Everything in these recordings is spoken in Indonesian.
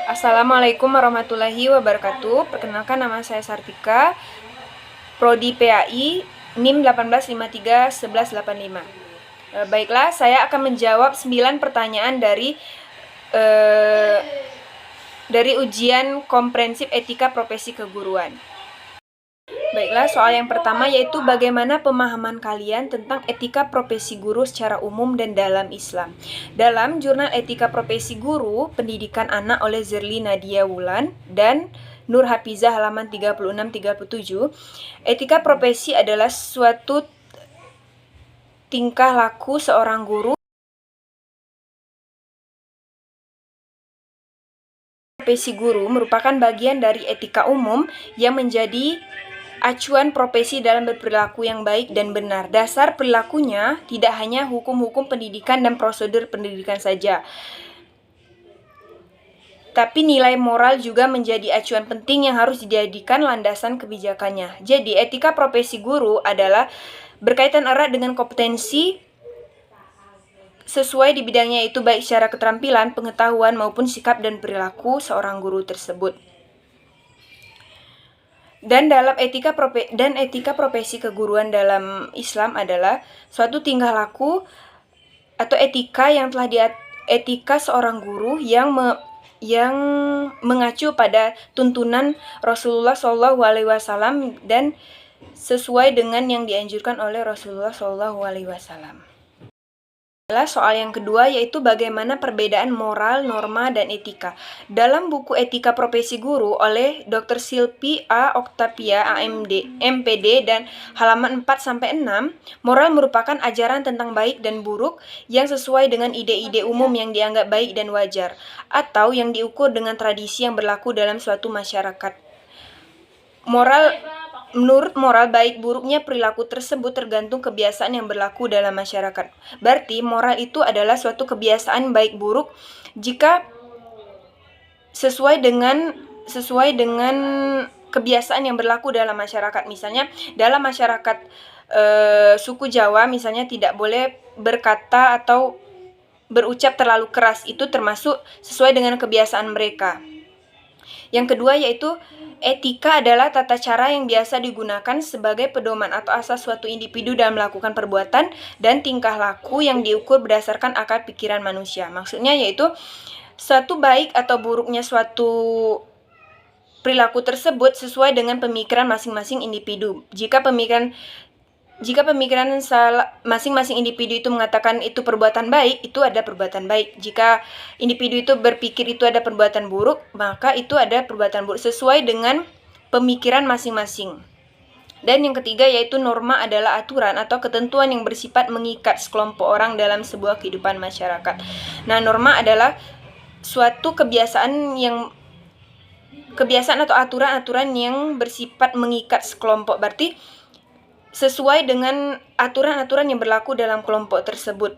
Assalamualaikum warahmatullahi wabarakatuh. Perkenalkan, nama saya Sartika, Prodi PAI, NIM 18531185. Baiklah, saya akan menjawab 9 pertanyaan dari ujian komprehensif etika profesi keguruan. Baiklah, soal yang pertama yaitu bagaimana pemahaman kalian tentang etika profesi guru secara umum dan dalam Islam. Dalam Jurnal Etika Profesi Guru, Pendidikan Anak oleh Zerli Nadia Wulan dan Nur Hafizah halaman 36-37, etika profesi adalah suatu tingkah laku seorang guru. Profesi guru merupakan bagian dari etika umum yang menjadi acuan profesi dalam berperilaku yang baik dan benar. Dasar perilakunya tidak hanya hukum-hukum pendidikan dan prosedur pendidikan saja, tapi nilai moral juga menjadi acuan penting yang harus dijadikan landasan kebijakannya. Jadi, etika profesi guru adalah berkaitan erat dengan kompetensi sesuai di bidangnya, itu baik secara keterampilan, pengetahuan, maupun sikap dan perilaku seorang guru tersebut. Dan dalam etika profesi keguruan dalam Islam adalah suatu tingkah laku atau etika yang telah etika seorang guru yang mengacu pada tuntunan Rasulullah SAW dan sesuai dengan yang dianjurkan oleh Rasulullah SAW. Soal yang kedua yaitu bagaimana perbedaan moral, norma, dan etika. Dalam buku Etika Profesi Guru oleh Dr. Silpi A. Oktavia, MPD, dan halaman 4-6, moral merupakan ajaran tentang baik dan buruk yang sesuai dengan ide-ide umum yang dianggap baik dan wajar, atau yang diukur dengan tradisi yang berlaku dalam suatu masyarakat. Menurut moral, baik buruknya perilaku tersebut tergantung kebiasaan yang berlaku dalam masyarakat. Berarti moral itu adalah suatu kebiasaan baik buruk jika sesuai dengan kebiasaan yang berlaku dalam masyarakat. Misalnya dalam masyarakat suku Jawa misalnya tidak boleh berkata atau berucap terlalu keras, itu termasuk sesuai dengan kebiasaan mereka. Yang kedua yaitu etika adalah tata cara yang biasa digunakan sebagai pedoman atau asas suatu individu dalam melakukan perbuatan dan tingkah laku yang diukur berdasarkan akal pikiran manusia. Maksudnya yaitu suatu baik atau buruknya suatu perilaku tersebut sesuai dengan pemikiran masing-masing individu. Jika pemikiran masing-masing individu itu mengatakan itu perbuatan baik, itu ada perbuatan baik. Jika individu itu berpikir itu ada perbuatan buruk, maka itu ada perbuatan buruk sesuai dengan pemikiran masing-masing. Dan yang ketiga yaitu norma adalah aturan atau ketentuan yang bersifat mengikat sekelompok orang dalam sebuah kehidupan masyarakat. Nah, norma adalah suatu kebiasaan atau aturan-aturan yang bersifat mengikat sekelompok. Berarti sesuai dengan aturan-aturan yang berlaku dalam kelompok tersebut.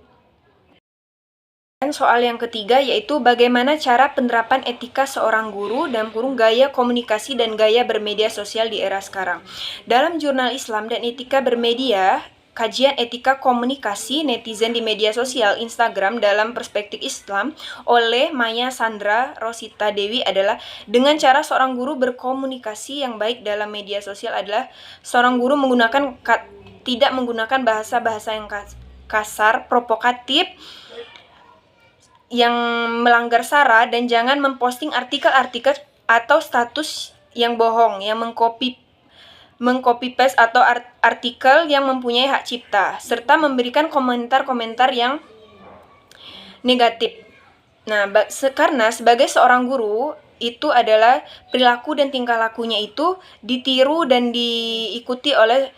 Dan soal yang ketiga yaitu bagaimana cara penerapan etika seorang guru dalam kurung gaya komunikasi dan gaya bermedia sosial di era sekarang. Dalam Jurnal Islam dan Etika Bermedia, Kajian Etika Komunikasi Netizen di Media Sosial Instagram dalam Perspektif Islam oleh Maya Sandra Rosita Dewi adalah dengan cara seorang guru berkomunikasi yang baik dalam media sosial adalah seorang guru tidak menggunakan bahasa-bahasa yang kasar, provokatif, yang melanggar sara, dan jangan memposting artikel-artikel atau status yang bohong, yang mengcopy-paste atau artikel yang mempunyai hak cipta, serta memberikan komentar-komentar yang negatif. Nah, karena sebagai seorang guru, itu adalah perilaku dan tingkah lakunya itu ditiru dan diikuti oleh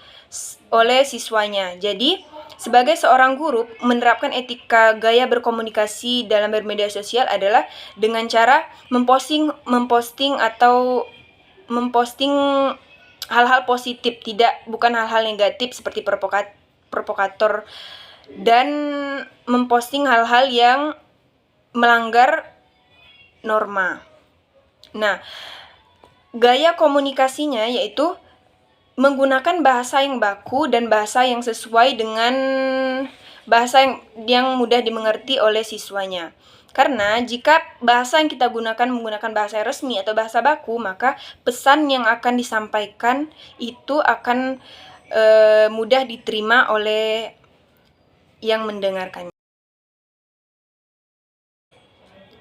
siswanya. Jadi, sebagai seorang guru, menerapkan etika gaya berkomunikasi dalam bermedia sosial adalah dengan cara memposting hal-hal positif, bukan hal-hal negatif seperti provokator, dan memposting hal-hal yang melanggar norma. Nah, gaya komunikasinya yaitu menggunakan bahasa yang baku dan bahasa yang sesuai dengan bahasa yang mudah dimengerti oleh siswanya. Karena jika bahasa yang kita gunakan menggunakan bahasa resmi atau bahasa baku, maka pesan yang akan disampaikan itu akan mudah diterima oleh yang mendengarkannya.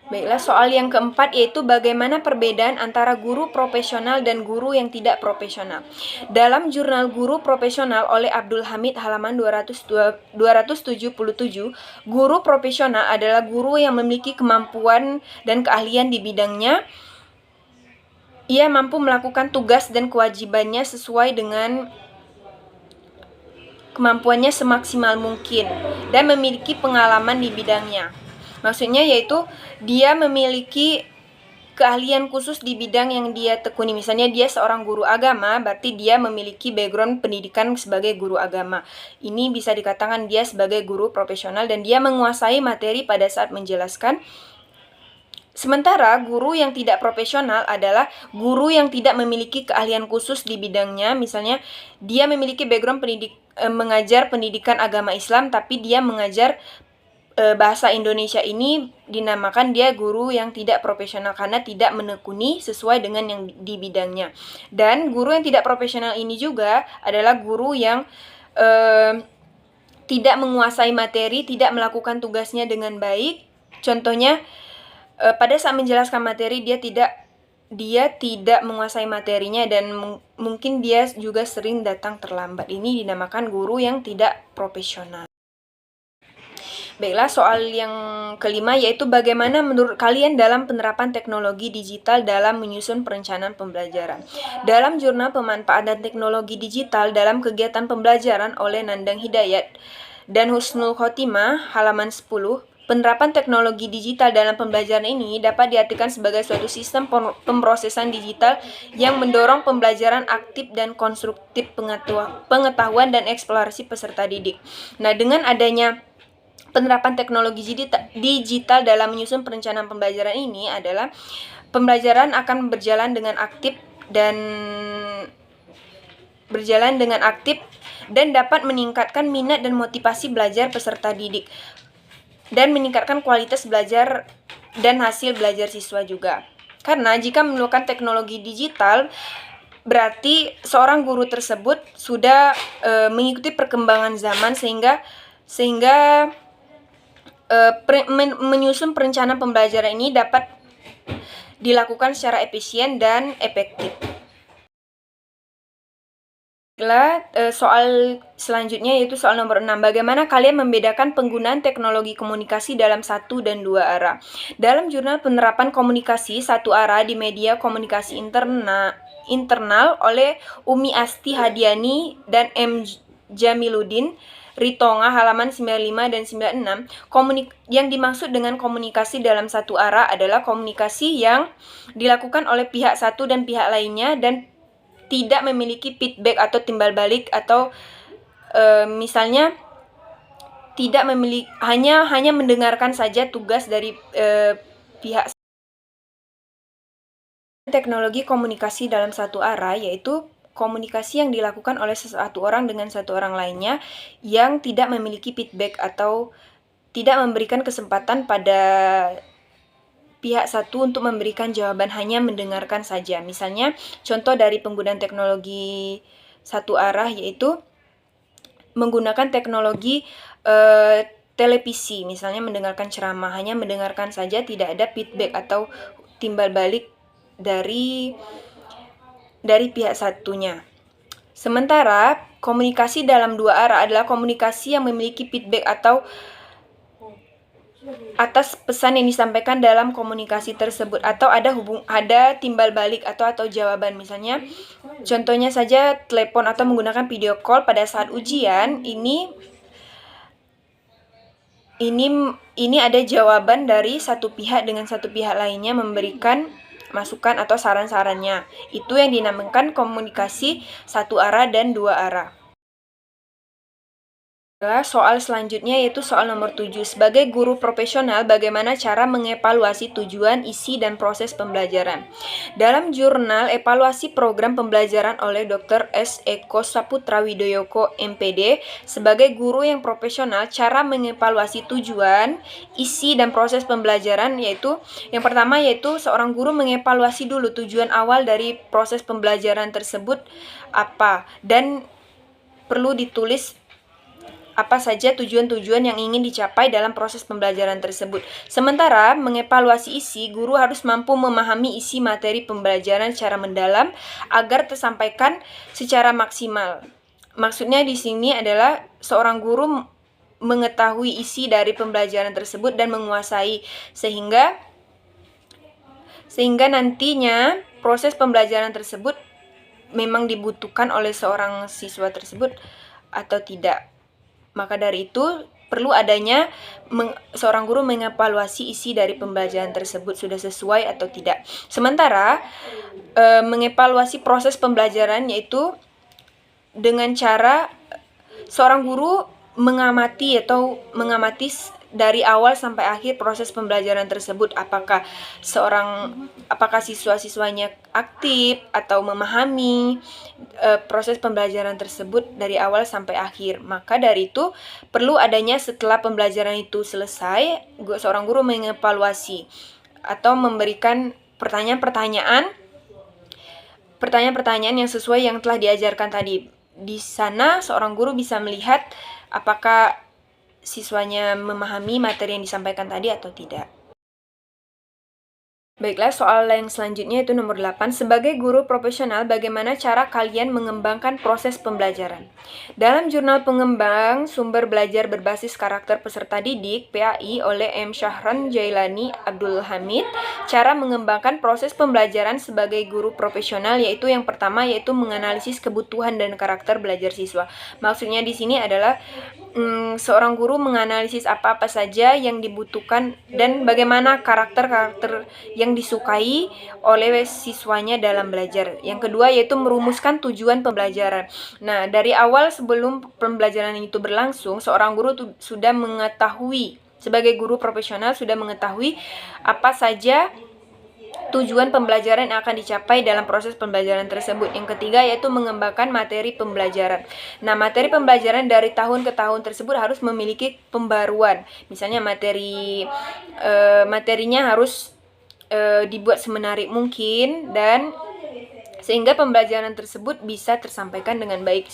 Baiklah, soal yang keempat yaitu bagaimana perbedaan antara guru profesional dan guru yang tidak profesional. Dalam jurnal Guru Profesional oleh Abdul Hamid halaman 277, guru profesional adalah guru yang memiliki kemampuan dan keahlian di bidangnya. Ia mampu melakukan tugas dan kewajibannya sesuai dengan kemampuannya semaksimal mungkin dan memiliki pengalaman di bidangnya. Maksudnya yaitu dia memiliki keahlian khusus di bidang yang dia tekuni. Misalnya dia seorang guru agama, berarti dia memiliki background pendidikan sebagai guru agama. Ini bisa dikatakan dia sebagai guru profesional dan dia menguasai materi pada saat menjelaskan. Sementara guru yang tidak profesional adalah guru yang tidak memiliki keahlian khusus di bidangnya. Misalnya dia memiliki background mengajar pendidikan agama Islam, tapi dia mengajar bahasa Indonesia. Ini dinamakan dia guru yang tidak profesional karena tidak menekuni sesuai dengan yang di bidangnya. Dan guru yang tidak profesional ini juga adalah guru yang tidak menguasai materi, tidak melakukan tugasnya dengan baik. Contohnya pada saat menjelaskan materi dia tidak menguasai materinya dan mungkin dia juga sering datang terlambat. Ini dinamakan guru yang tidak profesional. Baiklah, soal yang kelima yaitu bagaimana menurut kalian dalam penerapan teknologi digital dalam menyusun perencanaan pembelajaran. Dalam jurnal pemanfaatan teknologi digital dalam kegiatan pembelajaran oleh Nandang Hidayat dan Husnul Khotimah halaman 10, penerapan teknologi digital dalam pembelajaran ini dapat diartikan sebagai suatu sistem pemrosesan digital yang mendorong pembelajaran aktif dan konstruktif pengetahuan dan eksplorasi peserta didik. Nah, dengan adanya penerapan teknologi digital dalam menyusun perencanaan pembelajaran ini adalah pembelajaran akan berjalan dengan aktif dan dapat meningkatkan minat dan motivasi belajar peserta didik dan meningkatkan kualitas belajar dan hasil belajar siswa juga. Karena jika menggunakan teknologi digital, berarti seorang guru tersebut sudah mengikuti perkembangan zaman sehingga menyusun perencanaan pembelajaran ini dapat dilakukan secara efisien dan efektif. Soal selanjutnya yaitu soal nomor 6. Bagaimana kalian membedakan penggunaan teknologi komunikasi dalam satu dan dua arah? Dalam jurnal penerapan komunikasi satu arah di media komunikasi internal oleh Umi Asti Hadiani dan M. Jamiluddin Ritonga halaman 95 dan 96, yang dimaksud dengan komunikasi dalam satu arah adalah komunikasi yang dilakukan oleh pihak satu dan pihak lainnya dan tidak memiliki feedback atau timbal balik atau misalnya tidak memiliki hanya mendengarkan saja tugas dari pihak. Teknologi komunikasi dalam satu arah yaitu komunikasi yang dilakukan oleh satu orang dengan satu orang lainnya yang tidak memiliki feedback atau tidak memberikan kesempatan pada pihak satu untuk memberikan jawaban, hanya mendengarkan saja. Misalnya contoh dari penggunaan teknologi satu arah yaitu menggunakan teknologi televisi, misalnya mendengarkan ceramah, hanya mendengarkan saja, tidak ada feedback atau timbal balik dari pihak satunya. Sementara komunikasi dalam dua arah adalah komunikasi yang memiliki feedback atau atas pesan yang disampaikan dalam komunikasi tersebut atau ada timbal balik atau jawaban. Misalnya contohnya saja telepon atau menggunakan video call pada saat ujian, ini ada jawaban dari satu pihak dengan satu pihak lainnya memberikan masukan atau saran-sarannya. Itu yang dinamakan komunikasi satu arah dan dua arah. Soal selanjutnya yaitu soal nomor 7. Sebagai guru profesional, bagaimana cara mengevaluasi tujuan, isi, dan proses pembelajaran? Dalam jurnal evaluasi program pembelajaran oleh Dr. S. Eko Saputra Widoyoko, MPD, sebagai guru yang profesional, cara mengevaluasi tujuan, isi, dan proses pembelajaran yaitu yang pertama yaitu seorang guru mengevaluasi dulu tujuan awal dari proses pembelajaran tersebut apa, dan perlu ditulis apa saja tujuan-tujuan yang ingin dicapai dalam proses pembelajaran tersebut. Sementara mengevaluasi isi, guru harus mampu memahami isi materi pembelajaran secara mendalam agar tersampaikan secara maksimal. Maksudnya di sini adalah seorang guru mengetahui isi dari pembelajaran tersebut dan menguasai sehingga nantinya proses pembelajaran tersebut memang dibutuhkan oleh seorang siswa tersebut atau tidak. Maka dari itu, perlu adanya seorang guru mengevaluasi isi dari pembelajaran tersebut sudah sesuai atau tidak. Sementara, mengevaluasi proses pembelajaran yaitu dengan cara seorang guru mengamati dari awal sampai akhir proses pembelajaran tersebut, apakah siswa-siswanya aktif atau memahami proses pembelajaran tersebut dari awal sampai akhir. Maka dari itu perlu adanya setelah pembelajaran itu selesai, seorang guru mengevaluasi atau memberikan pertanyaan-pertanyaan yang sesuai yang telah diajarkan tadi. Di sana seorang guru bisa melihat apakah siswanya memahami materi yang disampaikan tadi atau tidak. Baiklah, soal yang selanjutnya itu nomor 8. Sebagai guru profesional, bagaimana cara kalian mengembangkan proses pembelajaran? Dalam jurnal pengembang sumber belajar berbasis karakter peserta didik, PAI, oleh M. Syahran Jailani Abdul Hamid, cara mengembangkan proses pembelajaran sebagai guru profesional yaitu yang pertama yaitu menganalisis kebutuhan dan karakter belajar siswa. Maksudnya di sini adalah seorang guru menganalisis apa-apa saja yang dibutuhkan dan bagaimana karakter-karakter yang disukai oleh siswanya dalam belajar. Yang kedua yaitu merumuskan tujuan pembelajaran. Nah, dari awal sebelum pembelajaran itu berlangsung, seorang guru sudah mengetahui, sebagai guru profesional sudah mengetahui apa saja tujuan pembelajaran yang akan dicapai dalam proses pembelajaran tersebut. Yang ketiga yaitu mengembangkan materi pembelajaran. Nah, materi pembelajaran dari tahun ke tahun tersebut harus memiliki pembaruan. Misalnya materinya harus dibuat semenarik mungkin dan sehingga pembelajaran tersebut bisa tersampaikan dengan baik.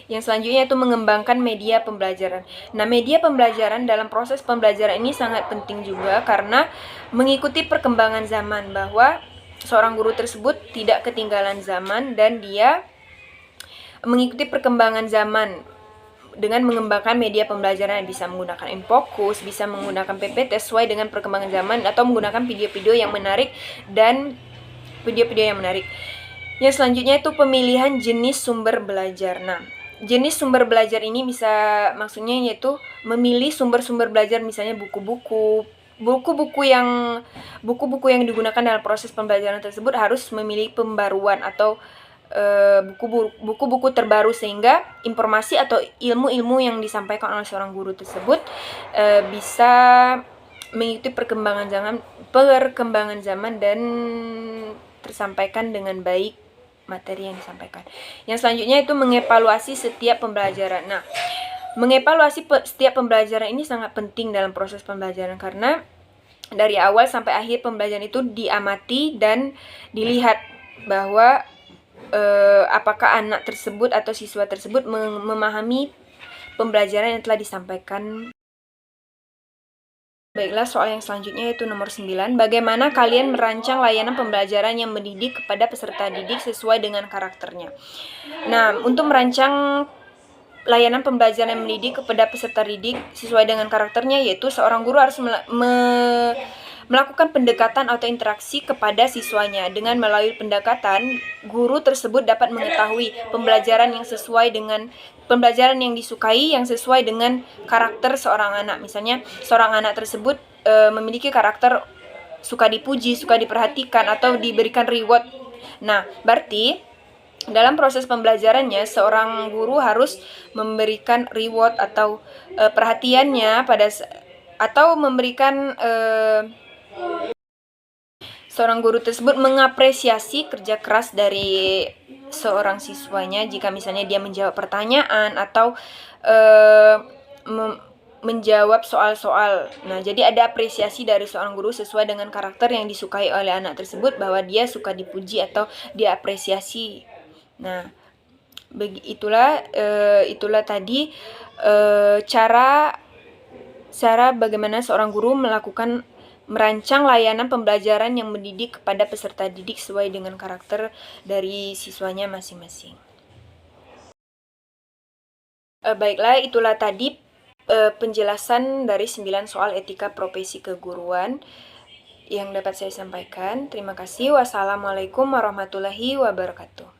Yang selanjutnya itu mengembangkan media pembelajaran. Nah, media pembelajaran dalam proses pembelajaran ini sangat penting juga karena mengikuti perkembangan zaman, bahwa seorang guru tersebut tidak ketinggalan zaman dan dia mengikuti perkembangan zaman dengan mengembangkan media pembelajaran. Bisa menggunakan Infocus, bisa menggunakan PPT sesuai dengan perkembangan zaman, atau menggunakan video-video yang menarik dan video-video yang menarik. Yang selanjutnya itu pemilihan jenis sumber belajar. Nah, jenis sumber belajar ini bisa maksudnya yaitu memilih sumber-sumber belajar, misalnya buku-buku yang digunakan dalam proses pembelajaran tersebut harus memilih pembaruan atau buku-buku terbaru sehingga informasi atau ilmu-ilmu yang disampaikan oleh seorang guru tersebut bisa mengikuti perkembangan zaman dan tersampaikan dengan baik materi yang disampaikan. Yang selanjutnya itu mengevaluasi setiap pembelajaran. Nah, mengevaluasi setiap pembelajaran ini sangat penting dalam proses pembelajaran karena dari awal sampai akhir pembelajaran itu diamati dan dilihat bahwa apakah anak tersebut atau siswa tersebut memahami pembelajaran yang telah disampaikan. Baiklah, soal yang selanjutnya yaitu nomor 9. Bagaimana kalian merancang layanan pembelajaran yang mendidik kepada peserta didik sesuai dengan karakternya? Nah, untuk merancang layanan pembelajaran yang mendidik kepada peserta didik sesuai dengan karakternya yaitu seorang guru harus melakukan pendekatan atau interaksi kepada siswanya. Dengan melalui pendekatan, guru tersebut dapat mengetahui pembelajaran yang sesuai dengan pembelajaran yang disukai, yang sesuai dengan karakter seorang anak. Misalnya, seorang anak tersebut memiliki karakter suka dipuji, suka diperhatikan, atau diberikan reward. Nah, berarti dalam proses pembelajarannya, seorang guru harus memberikan reward atau perhatiannya atau memberikan seorang guru tersebut mengapresiasi kerja keras dari seorang siswanya jika misalnya dia menjawab pertanyaan atau menjawab soal-soal. Nah, jadi ada apresiasi dari seorang guru sesuai dengan karakter yang disukai oleh anak tersebut, bahwa dia suka dipuji atau diapresiasi. Nah, itulah tadi cara bagaimana seorang guru merancang layanan pembelajaran yang mendidik kepada peserta didik sesuai dengan karakter dari siswanya masing-masing. Baiklah, itulah tadi penjelasan dari 9 soal etika profesi keguruan yang dapat saya sampaikan. Terima kasih. Wassalamualaikum warahmatullahi wabarakatuh.